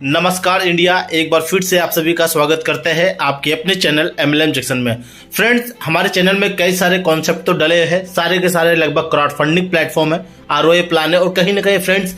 नमस्कार इंडिया, एक बार फिर से आप सभी का स्वागत करते हैं आपके अपने चैनल MLM जंक्शन में। फ्रेंड्स, हमारे चैनल में कई सारे कॉन्सेप्ट तो डले हैं, सारे के सारे लगभग क्राउड फंडिंग प्लेटफॉर्म है, ROI प्लान है और कहीं ना कहीं फ्रेंड्स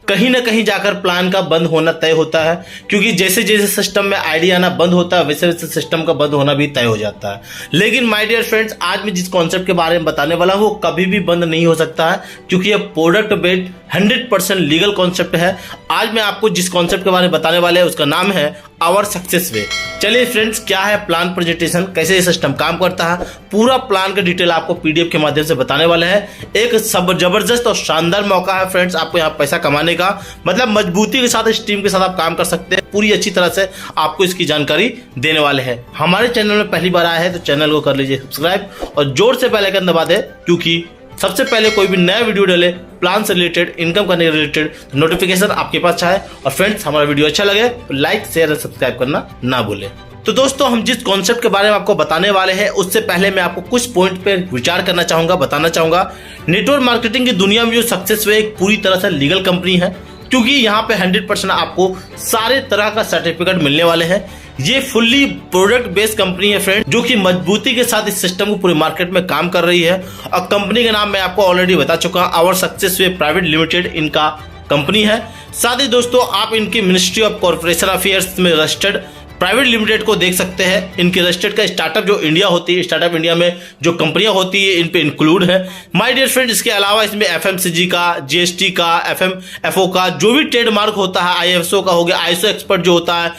कहीं ना कहीं जाकर प्लान का बंद होना तय होता है, क्योंकि जैसे जैसे सिस्टम में आइडिया आना बंद होता है वैसे वैसे सिस्टम का बंद होना भी तय हो जाता है। लेकिन माय डियर फ्रेंड्स, आज मैं जिस कॉन्सेप्ट के बारे में बताने वाला हूँ वो कभी भी बंद नहीं हो सकता है, क्योंकि ये प्रोडक्ट बेस्ड 100% लीगल कॉन्सेप्ट है। आज मैं आपको जिस कॉन्सेप्ट के बारे में बताने वाले हैं उसका नाम है आवर सक्सेस वे। चलिए फ्रेंड्स, क्या है प्लान प्रेजेंटेशन, कैसे ये सिस्टम काम करता है, पूरा प्लान का डिटेल आपको PDF के माध्यम से बताने वाले हैं। एक सब जबरदस्त और शानदार मौका है फ्रेंड्स आपको यहाँ पैसा कमाने का, मतलब मजबूती के साथ इस टीम के साथ आप काम कर सकते हैं। पूरी अच्छी तरह से आपको इसकी जानकारी देने वाले हैं। हमारे चैनल में पहली बार आया है तो चैनल को कर लीजिए सब्सक्राइब और जोर से बेल आइकन दबा दे, क्योंकि सबसे पहले कोई भी नया वीडियो डाले प्लान से रिलेटेड, इनकम करने के रिलेटेड नोटिफिकेशन आपके पास आए। और फ्रेंड्स, हमारा वीडियो अच्छा लगे तो लाइक शेयर और सब्सक्राइब करना ना भूलें। तो दोस्तों, हम जिस कॉन्सेप्ट के बारे में आपको बताने वाले हैं उससे पहले मैं आपको कुछ पॉइंट पे विचार करना चाहूंगा, बताना चाहूंगा। नेटवर्क मार्केटिंग की दुनिया में जो सक्सेस वे एक पूरी तरह से लीगल कंपनी है, क्योंकि यहाँ पे 100% आपको सारे तरह का सर्टिफिकेट मिलने वाले हैं। ये फुल्ली प्रोडक्ट बेस्ड कंपनी है फ्रेंड, जो कि मजबूती के साथ इस सिस्टम को पूरे मार्केट में काम कर रही है। और कंपनी का नाम मैं आपको ऑलरेडी बता चुका हूँ, Our Success Way Private Limited इनका कंपनी है। साथ ही दोस्तों, आप इनकी मिनिस्ट्री ऑफ कॉर्पोरेशन अफेयर्स में रजिस्टर्ड प्राइवेट लिमिटेड को देख सकते हैं। इनके रजिस्टर्ड का स्टार्टअप जो इंडिया होती है, स्टार्टअप इंडिया में जो कंपनियां होती है इन पे इंक्लूड है। माय डियर फ्रेंड, इसके अलावा इसमें FMCG का, GST का, FMFO का जो भी ट्रेडमार्क होता है, ISO का हो गया, ISO एक्सपर्ट जो होता है,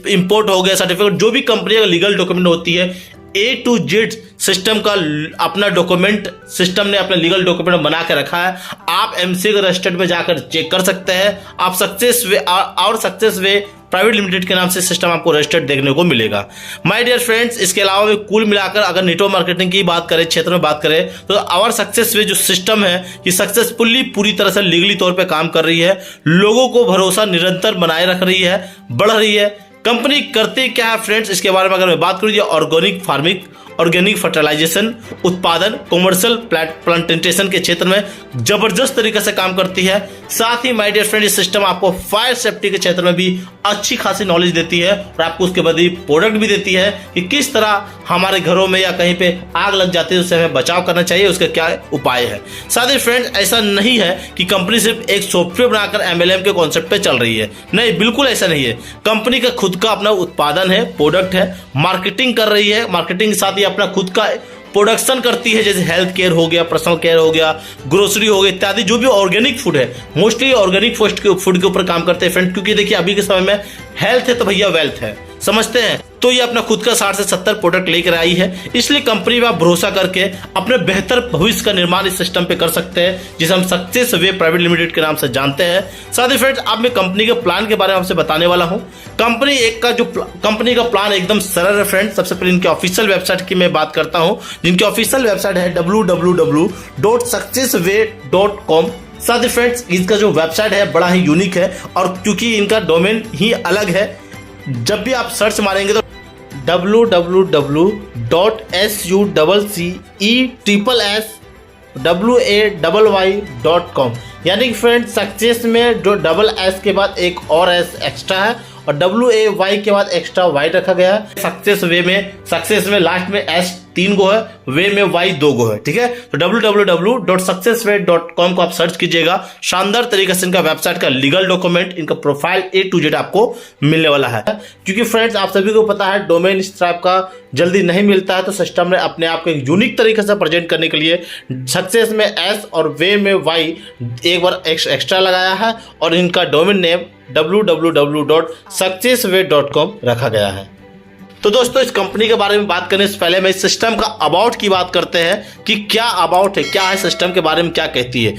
इंपोर्ट हो गया, सर्टिफिकेट, जो भी कंपनी का लीगल डॉक्यूमेंट होती है, A to Z सिस्टम का अपना डॉक्यूमेंट सिस्टम ने अपना लीगल डॉक्यूमेंट बना के रखा है। आप MCA के रजिस्टर्ड में जाकर चेक कर सकते हैं। आप सक्सेस वे और सक्सेस वे प्राइवेट लिमिटेड के नाम से सिस्टम आपको रजिस्टर्ड देखने को मिलेगा। माय डियर फ्रेंड्स, इसके अलावा भी कुल मिलाकर अगर नेटवर्क मार्केटिंग की बात करें, क्षेत्र में बात करें, तो आवर सक्सेस वे जो सिस्टम है ये सक्सेसफुली पूरी तरह से लीगली तौर पे काम कर रही है। लोगों को भरोसा निरंतर बनाए रख रही है, बढ़ रही है। कंपनी करती क्या है फ्रेंड्स, इसके बारे में अगर मैं बात करूँ, ऑर्गेनिक फार्मिंग, ऑर्गेनिक फर्टिलाइजेशन उत्पादन, कॉमर्शियल प्लांटेशन के क्षेत्र में जबरदस्त तरीके से काम करती है। साथ ही माय डियर फ्रेंड, इस सिस्टम आपको फायर सेफ्टी के क्षेत्र में भी अच्छी खासी नॉलेज देती है और आपको उसके बाद प्रोडक्ट भी देती है कि किस तरह हमारे घरों में या कहीं पे आग लग जाती है उससे हमें बचाव करना चाहिए, उसका क्या उपाय है। साथ ही फ्रेंड्स, ऐसा नहीं है कि कंपनी सिर्फ एक सॉफ्टवेयर बनाकर MLM के कॉन्सेप्ट पे चल रही है, नहीं, बिल्कुल ऐसा नहीं है। कंपनी का खुद का अपना उत्पादन है, प्रोडक्ट है, मार्केटिंग कर रही है, मार्केटिंग के साथ ही अपना खुद का प्रोडक्शन करती है, जैसे हेल्थ केयर हो गया, पर्सनल केयर हो गया, ग्रोसरी हो गया इत्यादि। जो भी ऑर्गेनिक फूड है, मोस्टली ऑर्गेनिक फूड के ऊपर काम करते हैं फ्रेंड, क्योंकि देखिए अभी के समय में हेल्थ है तो भैया वेल्थ है, समझते हैं। तो ये अपना खुद का 60 से 70 प्रोडक्ट लेकर आई है, इसलिए कंपनी में आप भरोसा करके अपने बेहतर भविष्य का निर्माण इस सिस्टम पे कर सकते हैं, जिसे हम सक्सेस वे प्राइवेट लिमिटेड के नाम से जानते हैं। साथ ही फ्रेंड्स, अब मैं कंपनी के प्लान के बारे में आपसे बताने वाला हूं। कंपनी का प्लान एकदम सरल है फ्रेंड्स। सबसे पहले इनके ऑफिशियल वेबसाइट की मैं बात करता हूं, जिनकी ऑफिशियल वेबसाइट है www.successway.com। साथ ही फ्रेंड्स, इसका जो वेबसाइट है बड़ा ही यूनिक है, और क्योंकि इनका डोमेन ही अलग है, जब भी आप सर्च मारेंगे तो www.successway.com, यानी कि फ्रेंड्स सक्सेस में जो S के बाद एक और S एक्स्ट्रा है और WAY के बाद एक्स्ट्रा Y रखा गया है। सक्सेस में लास्ट में S 3 गो है, वे में Y 2 गो है, ठीक है। तो www.successway.com को आप सर्च कीजिएगा। शानदार तरीके से इनका वेबसाइट का लीगल डॉक्यूमेंट, इनका प्रोफाइल A to Z आपको मिलने वाला है, क्योंकि फ्रेंड्स आप सभी को पता है डोमेन इस टाइप का जल्दी नहीं मिलता है। तो सिस्टम ने अपने आप को एक यूनिक तरीके से प्रेजेंट करने के लिए सक्सेस में S और वे में Y एक बार एक्स्ट्रा लगाया है, और इनका डोमेन नेम www.successway.com रखा गया है। तो दोस्तों, इस कंपनी के बारे में बात करने से पहले मैं इस सिस्टम का अबाउट की बात करते हैं कि क्या अबाउट है, क्या है सिस्टम के बारे में क्या कहती है।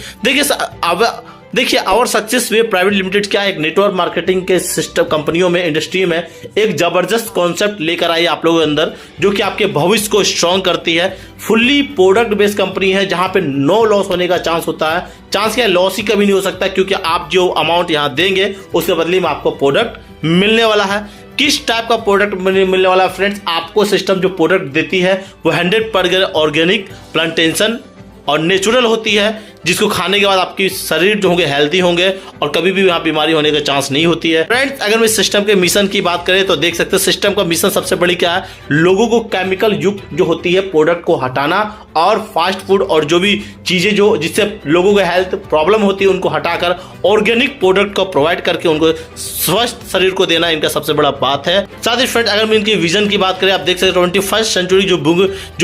देखिए Our Success Way Private Limited क्या है, एक नेटवर्क मार्केटिंग के सिस्टम कंपनियों में, इंडस्ट्री में एक जबरदस्त कॉन्सेप्ट लेकर आई आप लोगों के अंदर, जो कि आपके भविष्य को स्ट्रॉन्ग करती है। फुल्ली प्रोडक्ट बेस्ड कंपनी है, जहां पे नो लॉस होने का चांस होता है। चांस क्या, लॉस ही कभी नहीं हो सकता, क्योंकि आप जो अमाउंट यहां देंगे उसके बदले में आपको प्रोडक्ट मिलने वाला है। किस टाइप का प्रोडक्ट मिलने वाला है फ्रेंड्स, आपको सिस्टम जो प्रोडक्ट देती है वो 100% ऑर्गेनिक प्लांटेशन और नेचुरल होती है, जिसको खाने के बाद आपकी शरीर जो होंगे हेल्दी होंगे और कभी भी यहाँ बीमारी होने का चांस नहीं होती है। फ्रेंड्स, अगर मैं सिस्टम के मिशन की बात करें तो देख सकते हैं सिस्टम का मिशन सबसे बड़ी क्या है, लोगों को केमिकल युक्त जो होती है प्रोडक्ट को हटाना और फास्ट फूड और जो भी चीजें जो जिससे लोगों को हेल्थ प्रॉब्लम होती है उनको हटाकर ऑर्गेनिक प्रोडक्ट को प्रोवाइड करके उनको स्वस्थ शरीर को देना इनका सबसे बड़ा बात है। साथ ही फ्रेंड्स, अगर मैं इनकी विजन की बात करें, आप देख सकते हैं 21st सेंचुरी जो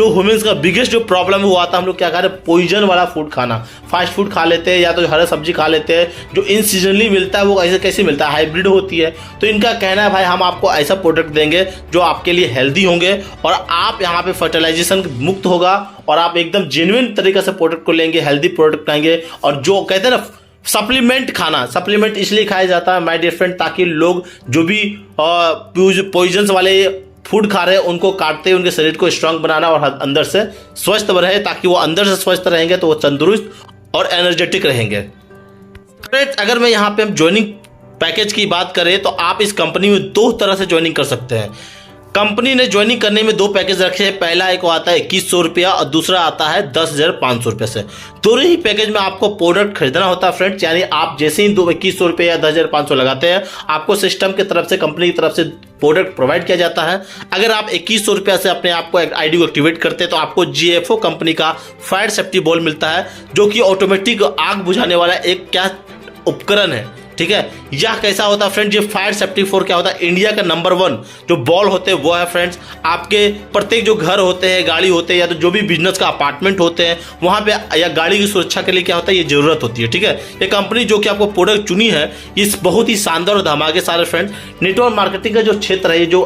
ह्यूमंस का बिगेस्ट जो प्रॉब्लम है वो आता है, हम लोग क्या खा रहे हैं, पॉइजन वाला फूड खाना, फास्ट फूड खा लेते हैं या तो हरा सब्जी खा लेते हैं जो इन सीजनली मिलता है, वो ऐसे कैसे मिलता है, हाइब्रिड होती है। तो इनका कहना है भाई हम आपको ऐसा प्रोडक्ट देंगे जो आपके लिए हेल्दी होंगे और आप यहाँ पे फर्टिलाइजेशन मुक्त होगा और आप एकदम जेन्युइन तरीके से प्रोडक्ट को लेंगे, हेल्दी प्रोडक्ट खाएंगे। और जो कहते हैं ना सप्लीमेंट खाना, सप्लीमेंट इसलिए खाया जाता है माय डियर फ्रेंड ताकि लोग जो भी पॉइजन्स वाले फूड खा रहे हैं उनको काटते उनके शरीर को स्ट्रांग बनाना और अंदर से स्वस्थ रहे, ताकि वो अंदर से स्वस्थ रहेंगे तो वो तंदुरुस्त और एनर्जेटिक रहेंगे। फ्रेंड्स, अगर मैं यहाँ पे हम ज्वाइनिंग पैकेज की बात करें तो आप इस कंपनी में दो तरह से ज्वाइनिंग कर सकते हैं। कंपनी ने ज्वाइनिंग करने में दो पैकेज रखे हैं, पहला एक आता है 2100 रुपया और दूसरा आता है 10,500 रुपये से। दोनों ही पैकेज में आपको प्रोडक्ट खरीदना होता है फ्रेंड्स, यानी आप जैसे ही 2100 रुपये या 10,500 लगाते हैं आपको सिस्टम की तरफ से, कंपनी की तरफ से प्रोडक्ट प्रोवाइड किया जाता है। अगर आप 2100 रुपया से अपने आप को आईडी को एक्टिवेट करते हैं तो आपको GFO कंपनी का फायर सेफ्टी बॉल मिलता है जो कि ऑटोमेटिक आग बुझाने वाला एक क्या उपकरण है, ठीक है। यह कैसा होता है फ्रेंड्स, ये फायर सेफ्टी 4 क्या होता है, इंडिया का नंबर 1 जो बॉल होते हैं वो है फ्रेंड्स। आपके प्रत्येक जो घर होते हैं, गाड़ी होते हैं या तो जो भी बिजनेस का अपार्टमेंट होते हैं वहां पे या गाड़ी की सुरक्षा के लिए क्या होता है, ये जरूरत होती है, ठीक है। ये कंपनी जो कि आपको प्रोडक्ट चुनी है ये बहुत ही शानदार और धमाके सारे फ्रेंड्स। नेटवर्क मार्केटिंग का जो क्षेत्र है, जो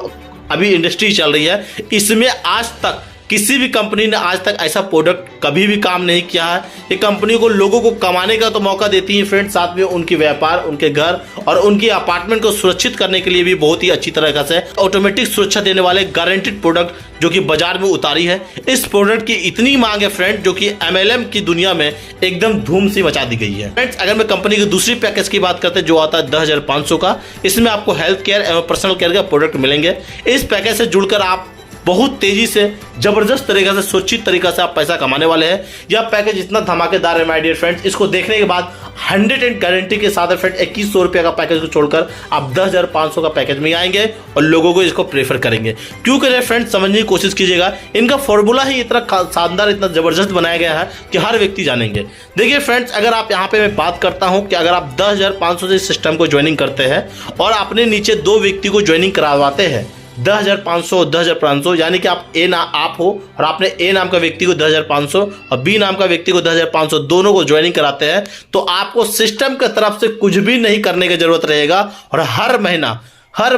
अभी इंडस्ट्री चल रही है, इसमें आज तक किसी भी कंपनी ने आज तक ऐसा प्रोडक्ट कभी भी काम नहीं किया है। ये कंपनी को लोगों को कमाने का तो मौका देती है फ्रेंड्स, साथ में उनके व्यापार, उनके घर और उनके अपार्टमेंट को सुरक्षित करने के लिए भी बहुत ही अच्छी तरह से ऑटोमेटिक सुरक्षा देने वाले गारंटेड प्रोडक्ट जो कि बाजार में उतारी है। इस प्रोडक्ट की इतनी मांग है फ्रेंड जो कि MLM की दुनिया में एकदम धूम सी मचा दी गई है। फ्रेंड्स, अगर मैं कंपनी की दूसरी पैकेज की बात करते हैं जो आता है 10,500 का, इसमें आपको हेल्थ केयर एवं पर्सनल केयर का प्रोडक्ट मिलेंगे। इस पैकेज से जुड़कर आप बहुत तेजी से जबरदस्त तरीके से सुरक्षित तरीके से आप पैसा कमाने वाले हैं। यह पैकेज इतना धमाकेदार है माय डियर फ्रेंड्स, इसको देखने के बाद 100% गारंटी के साथ फ्रेंड 2100 रुपये का पैकेज को छोड़कर आप 10,500 का पैकेज में आएंगे और लोगों को इसको प्रेफर करेंगे। क्यों करें फ्रेंड्स, समझने की कोशिश कीजिएगा। इनका फॉर्मूला ही इतना शानदार, इतना जबरदस्त बनाया गया है कि हर व्यक्ति जानेंगे। देखिए फ्रेंड्स, अगर आप यहाँ पे मैं बात करता हूँ कि अगर आप 10,500 से सिस्टम को ज्वाइनिंग करते हैं और अपने नीचे 2 व्यक्ति को ज्वाइनिंग करवाते हैं 10,500 10,500, यानी कि आप हो और आपने ए नाम का व्यक्ति को 10,500 और बी नाम का व्यक्ति को 10,500 दोनों को ज्वाइनिंग कराते हैं तो आपको सिस्टम की तरफ से कुछ भी नहीं करने की जरूरत रहेगा और हर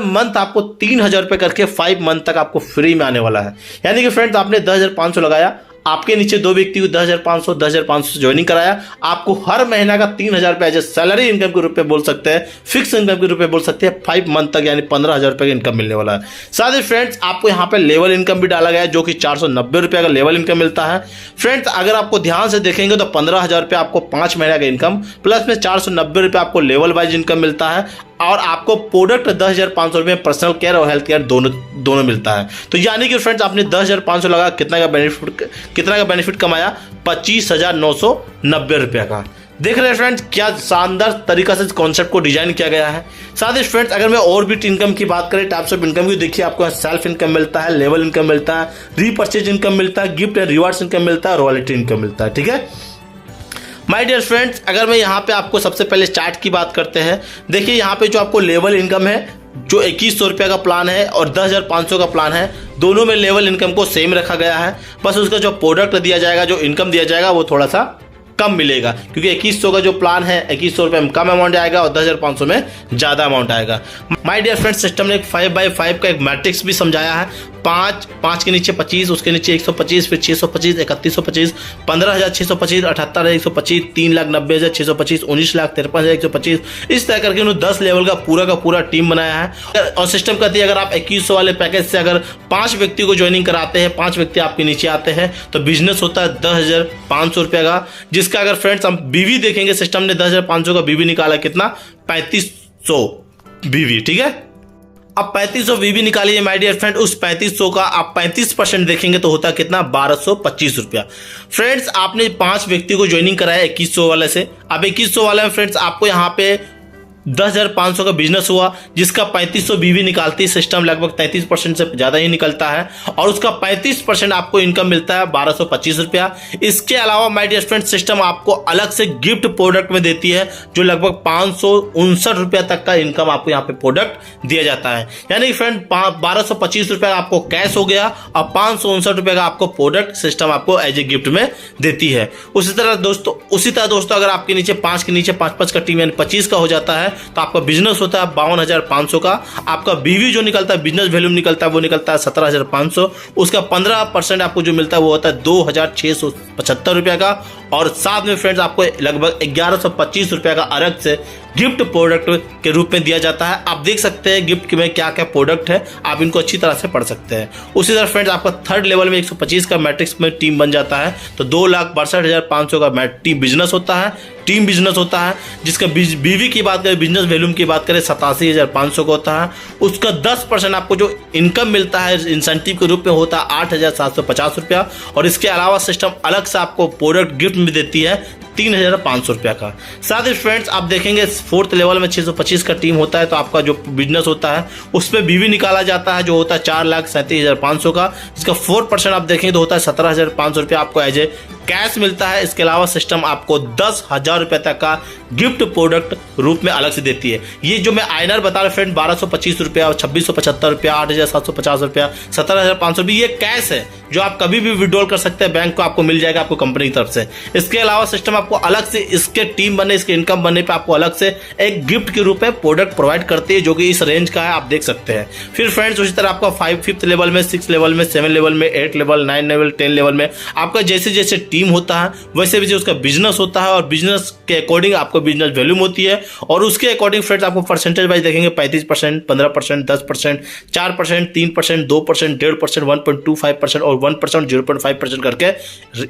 मंथ आपको 3,000 रुपये करके 5 मंथ तक आपको फ्री में आने वाला है। यानी कि फ्रेंड्स, आपने 10,500 लगाया, आपके नीचे 2 व्यक्ति को 10,500 से ज्वाइनिंग कराया, आपको हर महीना का 3,000 रुपये एज ए सैलरी इनकम के रूप में बोल सकते हैं, फिक्स इनकम के रूप में बोल सकते हैं। 5 मंथ तक यानी 15,000 रुपये का इनकम मिलने वाला है। साथ ही फ्रेंड्स, आपको यहाँ पे लेवल इनकम भी डाला गया है जो कि 490 रुपये का लेवल इनकम मिलता है। फ्रेंड्स, अगर आपको ध्यान से देखेंगे तो 15,000 रुपये आपको 5 महीने का इनकम प्लस में 490 रुपये आपको लेवल वाइज इनकम मिलता है और आपको प्रोडक्ट 10,500 रुपये पर्सनल केयर और हेल्थ केयर दोनों मिलता है। तो यानी कि फ्रेंड्स, आपने 10,500 लगा, कितना का बेनिफिट कमाया, 25,990 रुपये का। देख रहे हैं फ्रेंड्स, क्या शानदार तरीका से इस कॉन्सेप्ट को डिजाइन किया गया है। साथ ही फ्रेंड्स, अगर मैं और भी इनकम की बात करें, टाइप्स ऑफ इनकम की, देखिए आपको सेल्फ इनकम मिलता है, लेवल इनकम मिलता है, रीपर्चेज इनकम मिलता है, गिफ्ट एंड रिवार्ड्स इनकम मिलता है, रॉयल्टी इनकम मिलता है, ठीक है माय डियर फ्रेंड्स। अगर मैं यहाँ पे आपको सबसे पहले चार्ट की बात करते हैं, देखिए यहाँ पे जो आपको लेवल इनकम है जो 2100 रुपये का प्लान है और 10,500 का प्लान है, दोनों में लेवल इनकम को सेम रखा गया है। बस उसका जो प्रोडक्ट दिया जाएगा, जो इनकम दिया जाएगा वो थोड़ा सा कम मिलेगा क्योंकि 2100 का जो प्लान है 2100 रुपये में कम अमाउंट आएगा और 10,500 में ज़्यादा अमाउंट आएगा। माय डियर फ्रेंड्स, सिस्टम ने एक 5x5 का एक मैट्रिक्स भी समझाया है। 5 के नीचे 25, उसके नीचे 125, फिर 625, 3125, 15,625, 78,125, 3,90,625, 19,53,125, इस तरह करके उन्होंने 10 लेवल का पूरा टीम बनाया है। और सिस्टम कहती है अगर आप 2100 वाले पैकेज से अगर 5 व्यक्ति को ज्वाइनिंग कराते हैं, 5 व्यक्ति आपके नीचे आते हैं तो बिजनेस होता है 10,500 रुपये का, जिसका अगर फ्रेंड्स हम बीवी देखेंगे, सिस्टम ने 10,500 का बीवी निकाला, कितना 3,500 बीवी, ठीक है। अब 3500 बीवी निकालिए माय डियर फ्रेंड। उस 3500 का आप 35% देखेंगे तो होता कितना, 1225 रुपया। फ्रेंड्स आपने 5 व्यक्ति को ज्वाइनिंग कराया 2100 वाले से। अब 2100 वाले में फ्रेंड्स आपको यहाँ पे 10,500 का बिजनेस हुआ, जिसका 3500 बीवी निकालती सिस्टम लगभग 33% से ज़्यादा ही निकलता है, और उसका 35% आपको इनकम मिलता है 1225 रुपया। इसके अलावा माय डियर फ्रेंड सिस्टम आपको अलग से गिफ्ट प्रोडक्ट में देती है, जो लगभग 559 रुपया तक का इनकम आपको यहाँ पे प्रोडक्ट दिया जाता है। यानी फ्रेंड 1225 रुपया आपको कैश हो गया और 559 रुपये का आपको प्रोडक्ट सिस्टम आपको एज ए गिफ्ट में देती है। उसी तरह दोस्तों अगर आपके नीचे 5 के नीचे 5 का टीम यानी 25 का हो जाता है तो आपका बिजनेस होता है 52,500 का। आपका बीवी जो निकलता है, बिजनेस वैल्यूम निकलता है, वो निकलता है 17,500। उसका 15% आपको जो मिलता है वो होता है 2,675 रुपया का, और साथ में फ्रेंड्स आपको लगभग 1125 रुपया का अलग से गिफ्ट प्रोडक्ट के रूप में दिया जाता है। आप देख सकते हैं गिफ्ट में क्या क्या प्रोडक्ट है, आप इनको अच्छी तरह से पढ़ सकते हैं। उसी तरह फ्रेंड्स आपका थर्ड लेवल में 125 का मैट्रिक्स में टीम बन जाता है, तो 2,62,500 का टीम बिजनेस होता है, टीम बिजनेस होता है। जिसका बीवी की बात करें, बिजनेस वैल्यूम की बात करें 87,500 का होता है। उसका 10% आपको जो इनकम मिलता है इंसेंटिव के रूप में होता है 8,750 रुपया, और इसके अलावा सिस्टम अलग से आपको प्रोडक्ट गिफ्ट में देती है 3,500 रुपया का। साथ ही फ्रेंड्स आप देखेंगे फोर्थ लेवल में 625 का टीम होता है, तो आपका जो बिजनेस होता है उस पर बीवी निकाला जाता है, जो होता है 4,37,500 का, जिसका 4% आप देखेंगे तो होता है 17,500 रुपया आपको एज ए कैश मिलता है। इसके अलावा सिस्टम आपको 10,000 रुपये तक का गिफ्ट प्रोडक्ट रूप में अलग से देती है। ये जो मैं आइनर बता रहा फ्रेंड 1225 रुपया, 2675 रुपया, 8,750 रुपया, 17,500 रुपये, ये कैश है जो आप कभी भी विड्रॉल कर सकते हैं, बैंक को आपको मिल जाएगा आपको कंपनी की तरफ से। इसके अलावा सिस्टम आपको अलग से इसके टीम बने, इसके इनकम बनने पे आपको अलग से एक गिफ्ट के रूप में प्रोडक्ट प्रोवाइड करती है, जो कि इस रेंज का है, आप देख सकते हैं। फिर फ्रेंड्स उसी तरह आपका 5th लेवल में, 6 लेवल में, 7 लेवल में, 8 लेवल, 9 लेवल, 10 लेवल में आपका जैसे जैसे टीम होता है वैसे वैसे उसका बिजनेस होता है, और बिजनेस के अकॉर्डिंग आपको बिजनेस वैल्यूम होती है, और उसके अकॉर्डिंग फ्रेंड्स आपको परसेंटेज वाइज देखेंगे 35%, 15%, 10%, 4%, 3%, 2%, 1.5%, 1.25% और 1%, 0.5% करके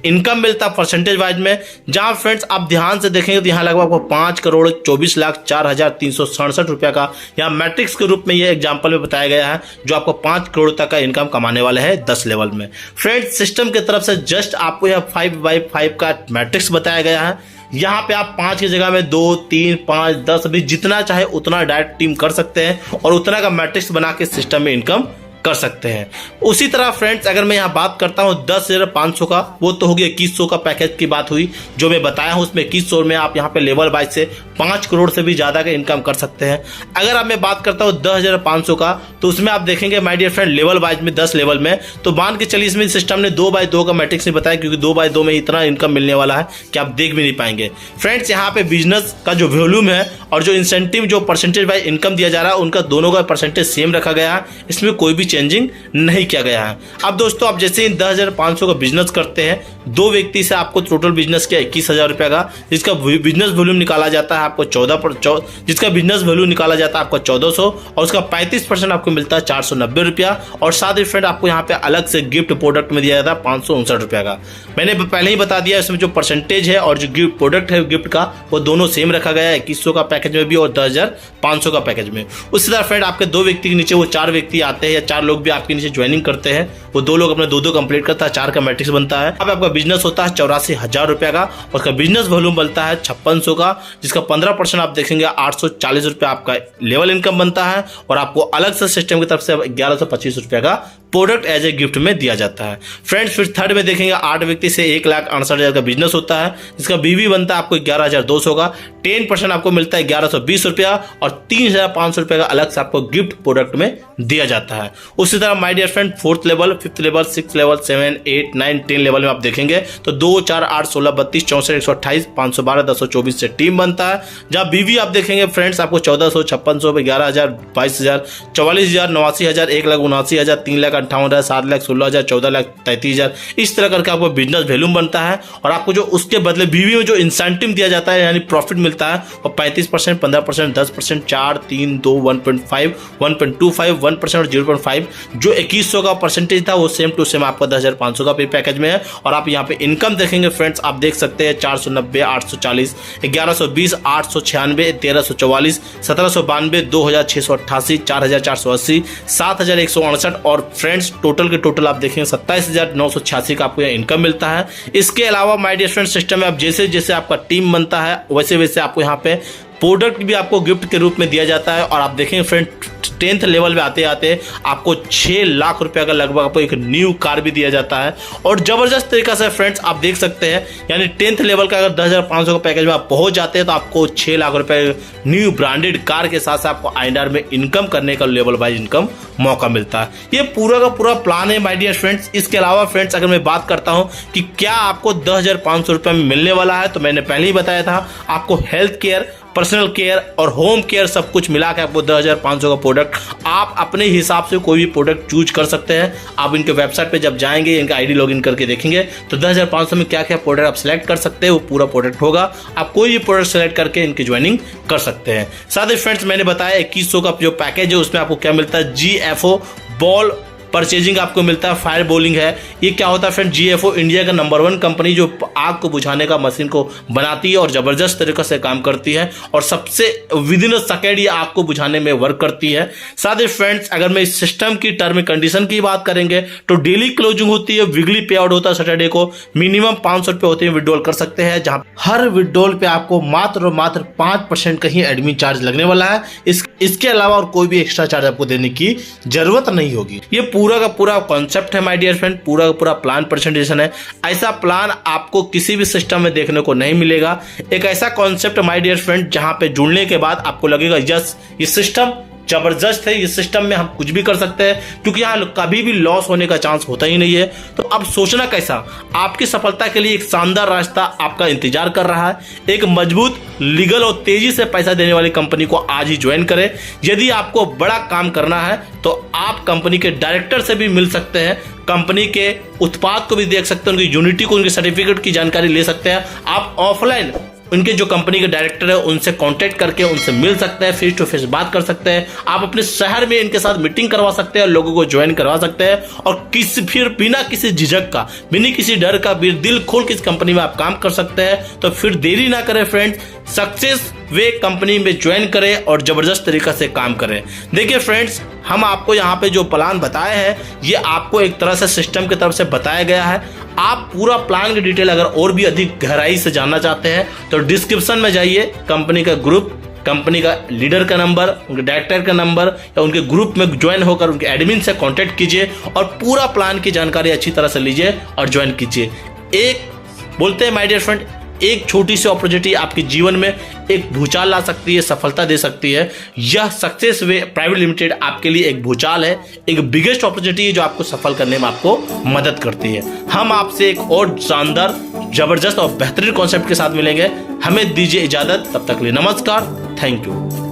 इनकम मिलता है परसेंटेज वाइज में। जहां फ्रेंड्स आप ध्यान से देखेंगे तो यहाँ लगभग आपको 5,24,04,367 रुपया का यहाँ मैट्रिक्स के रूप में ये एग्जाम्पल में बताया गया है, जो आपको 5 करोड़ तक का इनकम कमाने वाला है 10 लेवल में। फ्रेंड्स सिस्टम की तरफ से जस्ट आपको यह 5x5 का मैट्रिक्स बताया गया है। यहाँ पे आप 5 की जगह में 2, 3, 5, 10 भी जितना चाहे उतना डायरेक्ट टीम कर सकते हैं, और उतना का मैट्रिक्स बना के सिस्टम में इनकम कर सकते हैं। उसी तरह फ्रेंड्स अगर मैं यहाँ बात करता हूँ 10,500 का, वो तो हो गया 2100 का पैकेज की बात हुई जो मैं बताया हूँ। उसमें 2100 में आप यहाँ पे लेवल वाइज से 5 करोड़ से भी ज़्यादा का इनकम कर सकते हैं। अगर आप मैं बात करता हूँ 10,500 का, तो उसमें आप देखेंगे my dear friend level wise में 10 लेवल में, तो मान के चलिए इसमें सिस्टम ने 2x2 का मैट्रिक्स नहीं बताया, क्योंकि 2x2 में इतना इनकम मिलने वाला है कि आप देख भी नहीं पाएंगे। फ्रेंड्स यहाँ पे बिजनेस का जो वॉल्यूम है और जो इंसेंटिव जो परसेंटेज वाइज इनकम दिया जा रहा है, उनका दोनों का परसेंटेज सेम रखा गया है, इसमें कोई भी चेंजिंग नहीं किया गया है। अब दोस्तों आप जैसे ही 10,500 का बिजनेस करते हैं, 2 व्यक्ति से आपको टोटल बिजनेस किया 21,000 रुपया का, जिसका बिजनेस वॉल्यूम निकाला जाता है आपको 14, जिसका बिजनेस वैल्यू निकाला जाता है आपको 1400, और उसका 35% आपको मिलता है 490 रुपया। और साथ ही फ्रेंड आपको यहाँ पे अलग से गिफ्ट प्रोडक्ट में दिया जाता है 559 रुपया का। मैंने पहले ही बता दिया, इसमें जो परसेंटेज है और जो गिफ्ट प्रोडक्ट है गिफ्ट का, वो दोनों सेम रखा गया है 2100 का पैकेज में भी और 10,500 का पैकेज में। उसी तरह फ्रेंड आपके 2 व्यक्ति के नीचे वो 4 व्यक्ति आते हैं, या 4 लोग भी आपके नीचे ज्वाइनिंग करते हैं, वो 2 लोग अपने 2 कंप्लीट करता है, 4 का मैट्रिक्स बनता है। अब आपका बिजनेस होता है 84,000 रुपया का, और उसका बिजनेस वॉल्यूम बनता है 5600 का, जिसका 15% आप देखेंगे 840 रुपया आपका लेवल इनकम बनता है, और आपको अलग से सिस्टम की तरफ से 1125 रुपया का प्रोडक्ट एज ए गिफ्ट में दिया जाता है। फ्रेंड्स फिर थर्ड में देखेंगे 8 व्यक्ति से 1,68,000 का बिजनेस होता है, जिसका बीवी बनता है आपको 11,200 का, 10% आपको मिलता है 1,120 रुपया, और 3,500 रुपया का अलग से आपको गिफ्ट प्रोडक्ट में दिया जाता है। उसी तरह my dear friend 4th level, 5th level, 6th level, 7, 8, 9, 10 level में आप देखेंगे तो 2, 4, 8, 16, 32, 64, 128, 512, 1024 से टीम बनता है। जहाँ बीवी आप देखेंगे फ्रेंड्स आपको 1400, 5600, 11,000, 22,000, 44,000, 89,000, 1,79,000, 3,58,000, 7,00,000, 16,000, 14,00,000, 33,000, इस तरह करके आपको बिजनेस वैल्यूम बनता है। और आपको जो उसके बदले बीवी में जो इंसेंटिव दिया जाता है यानी प्रॉफिट मिलता मिलता है और 35%, 15%, 10%, 4, 3, 2, 1.5, 1.25, 1% और 0.5 जो 2100 का परसेंटेज था वो सेम टू सेम आपका 10,500 का पे पैकेज में है। और आप यहाँ पे इनकम देखेंगे फ्रेंड्स, आप देख सकते हैं 490, 840, 1120, 896, 1344, 1792, 2688, 4480, 7168 और फ्रेंड्स टोटल के टोटल आप देखेंगे 27,986 का आपको यहाँ इनकम मिलता है। इसके अलावा माय डियर फ्रेंड्स सिस्टम में आप जैसे जैसे आपका टीम बनता है वैसे वैसे आपको यहाँ पे प्रोडक्ट भी आपको गिफ्ट के रूप में दिया जाता है। और आप देखेंगे फ्रेंड 10th लेवल पे आते आते आपको 6 लाख रुपए का लगभग आपको एक न्यू कार भी दिया जाता है। और जबरदस्त तरीका से फ्रेंड्स आप देख सकते हैं, यानी 10th लेवल का अगर 10,500 का पैकेज में आप पहुंच जाते हैं तो आपको 6 लाख रुपए न्यू ब्रांडेड कार के साथ साथ आपको INR में इनकम करने का लेवल वाइज इनकम मौका मिलता है। ये पूरा का पूरा प्लान है माय डियर फ्रेंड्स। इसके अलावा फ्रेंड्स अगर मैं बात करता हूं कि क्या आपको 10,500 रुपए में मिलने वाला है, तो मैंने पहले ही बताया था आपको हेल्थ केयर, पर्सनल केयर और होम केयर सब कुछ मिला के आपको 10,500 का प्रोडक्ट आप अपने हिसाब से कोई भी प्रोडक्ट चूज कर सकते हैं। आप इनके वेबसाइट पे जब जाएंगे, इनका ID लॉगिन करके देखेंगे तो 10,500 में क्या क्या प्रोडक्ट आप सिलेक्ट कर सकते हैं वो पूरा प्रोडक्ट होगा। आप कोई भी प्रोडक्ट सेलेक्ट करके इनकी ज्वाइनिंग कर सकते हैं। साथ ही फ्रेंड्स मैंने बताया 2100 का जो पैकेज है उसमें आपको क्या मिलता है, GFO बॉल परचेजिंग आपको मिलता है, फायर बॉलिंग है। ये क्या होता है फ्रेंड, GFO इंडिया का नंबर 1 कंपनी जो आग को बुझाने का मशीन को बनाती है और जबरदस्त तरीके से काम करती है और सबसे विद इन अ सेकेंड ये आग को बुझाने में वर्क करती है। साथ ही फ्रेंड्स अगर मैं इस सिस्टम की टर्म एंड कंडीशन की बात करेंगे तो डेली क्लोजिंग होती है, वीकली पे आउट होता है सैटरडे को, मिनिमम 500 रुपए होते हैं विड्रॉल कर सकते हैं, जहां हर विड्रॉल पे आपको मात्र 5% का ही एडमिन चार्ज लगने वाला है। इसके अलावा और कोई भी एक्स्ट्रा चार्ज आपको देने की जरूरत नहीं होगी। ये पूरा का पूरा कॉन्सेप्ट है माय डियर फ्रेंड, पूरा का पूरा प्लान प्रेजेंटेशन है। ऐसा प्लान आपको किसी भी सिस्टम में देखने को नहीं मिलेगा। एक ऐसा कॉन्सेप्ट माय डियर फ्रेंड जहां पे जुड़ने के बाद आपको लगेगा यस ये सिस्टम जबरदस्त है, इस सिस्टम में हम कुछ भी कर सकते हैं, क्योंकि यहाँ कभी भी लॉस होने का चांस होता ही नहीं है। तो अब सोचना कैसा, आपकी सफलता के लिए एक शानदार रास्ता आपका इंतजार कर रहा है। एक मजबूत, लीगल और तेजी से पैसा देने वाली कंपनी को आज ही ज्वाइन करें। यदि आपको बड़ा काम करना है तो आप कंपनी के डायरेक्टर से भी मिल सकते हैं, कंपनी के उत्पाद को भी देख सकते हैं, उनकी यूनिटी को, उनके सर्टिफिकेट की जानकारी ले सकते हैं। आप ऑफलाइन उनके जो कंपनी के डायरेक्टर है उनसे कांटेक्ट करके उनसे मिल सकते हैं, फेस टू फेस बात कर सकते हैं। आप अपने शहर में इनके साथ मीटिंग करवा सकते हैं, लोगों को ज्वाइन करवा सकते हैं और फिर बिना किसी झिझक का, बिना किसी डर का, दिल खोल के इस कंपनी में आप काम कर सकते हैं। तो फिर देरी ना करें फ्रेंड्स, सक्सेस वे कंपनी में ज्वाइन करें और जबरदस्त तरीका से काम करें। देखिए फ्रेंड्स, हम आपको यहाँ पे जो प्लान बताए हैं ये आपको एक तरह से सिस्टम की तरफ से बताया गया है। आप पूरा प्लान की डिटेल अगर और भी अधिक गहराई से जानना चाहते हैं तो डिस्क्रिप्शन में जाइए, कंपनी का ग्रुप, कंपनी का लीडर का नंबर, उनके डायरेक्टर का नंबर या उनके ग्रुप में ज्वाइन होकर उनके एडमिन से कांटेक्ट कीजिए और पूरा प्लान की जानकारी अच्छी तरह से लीजिए और ज्वाइन कीजिए। एक बोलते हैं माय डियर फ्रेंड, एक छोटी सी अपॉर्चुनिटी आपके जीवन में एक भूचाल ला सकती है, सफलता दे सकती है। यह सक्सेस वे प्राइवेट लिमिटेड आपके लिए एक भूचाल है, एक बिगेस्ट अपॉर्चुनिटी है जो आपको सफल करने में आपको मदद करती है। हम आपसे एक और शानदार, जबरदस्त और बेहतरीन कॉन्सेप्ट के साथ मिलेंगे। हमें दीजिए इजाजत, तब तक के लिए नमस्कार, थैंक यू।